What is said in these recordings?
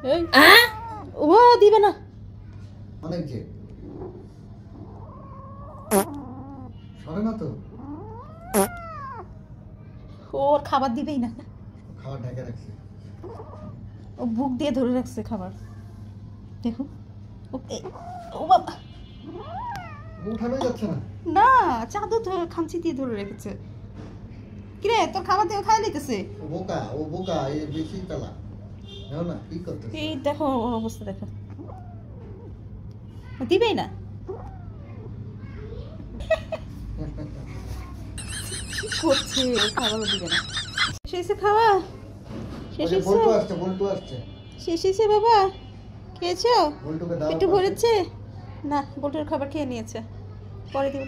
এই ও দিবে না অনেক যে সরে না তো ওর খাবার দিবেই না খাবার ঢেকে রাখছে ও বুক দিয়ে ধরে রাখছে খাবার দেখো ও বাবা উঠানো যাচ্ছে না না চাদর ধরে খামচি দিয়ে ধরে রেখেছে কিরে তোর খাবার দিয়ে খাই নিতেছে ও বোকা এই বেশি চালা নাও না কি করতেছে এই দেখো ওর অবস্থা দেখো দিবেই না করছে খাবারও দিবে না শেষে খাওয়া বল্টু আসছে শেষে বাবা খেয়েছো বল্টুকে দাও একটু ভরেছে না বল্টুর খাবার খেয়ে নিয়েছে পরে দিব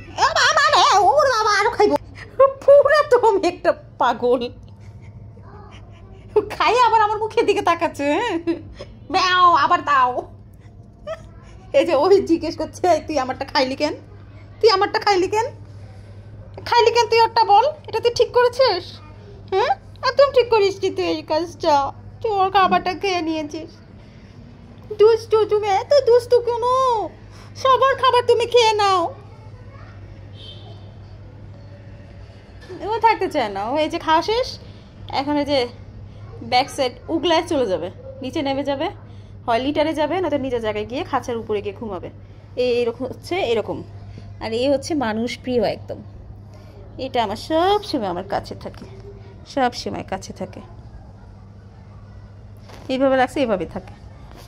বাবা আরো খাইব পুরা তো আমি একটা পাগল খাই আবার আমার মুখের দিকে তাকাচ্ছে ম্যাও আবার দাও এই যে ওই জিজ্ঞেস করছে তুই আমারটা খাইলি কেন তুই তুই ওরটা বল এটা তুই ঠিক করেছিস হ্যাঁ একদম ঠিক করিস তুই এই কাজটা তুই ওর খাবারটা খেয়ে নিয়েছিস দুষ্টু তুমি এত দুষ্টু কেন সবার খাবার তুমি খেয়ে নাও ও থাকতে চায় না ও এই যে খাওয়া শেষ এখন এই যে ব্যাক সাইড উগলায় চলে যাবে নিচে নেমে যাবে হয় লিটারে যাবে নয়তো নিজের জায়গায় গিয়ে খাঁচার উপরে গিয়ে ঘুমাবে এইরকম হচ্ছে এরকম আর এই হচ্ছে মানুষ প্রিয় একদম এটা আমার সব সময় আমার কাছে থাকে সব সময় কাছে থাকে এইভাবে রাখছে এইভাবে থাকে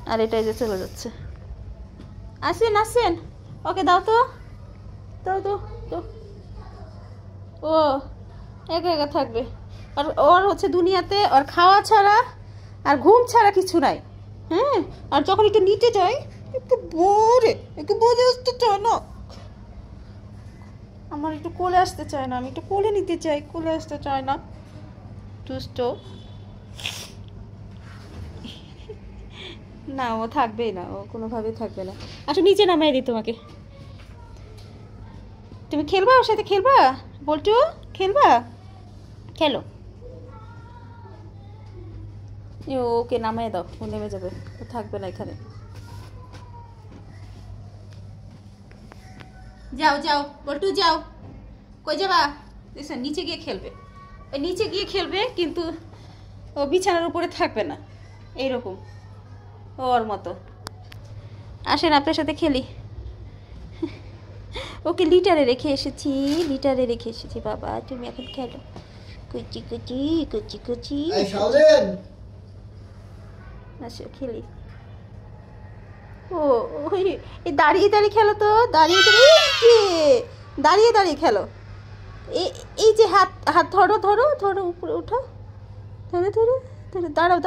আর এটাই যে চলে যাচ্ছে আসেন ওকে দাও তো ও একা একা থাকবে আর ওর হচ্ছে দুনিয়াতে ওর খাওয়া ছাড়া আর ঘুম ছাড়া কিছু নাই হ্যাঁ আর যখন একটু নিতে যাই একটু বোঝে আসতে চায় না আমার একটু কোলে আসতে চায় না আমি একটু কোলে নিতে চাই কোলে আসতে চায় না দুষ্ট না ও থাকবেই না ও কোনোভাবেই থাকবে না আচ্ছা নিচে নামাই দিই তোমাকে তুমি খেলবা ওর সাথে খেলবা বল্টু খেলবা খেলো ওকে নামাই দাও ও নেমে যাবে ও থাকবে না এখানে যাও বল্টু যাও কই যাবা নিচে গিয়ে খেলবে ওই নিচে গিয়ে খেলবে কিন্তু ও বিছানার উপরে থাকবে না এইরকম ওর মতো আসেন আপনার সাথে খেলি ওকে লিটারে রেখে এসেছি বাবা তুমি এখন খেলো কুচি আসো খেলি ও এই দাঁড়িয়ে খেলো তো দাঁড়িয়ে খেলো এই যে হাত ধরো উপরে উঠাও ধরো দাঁড়াও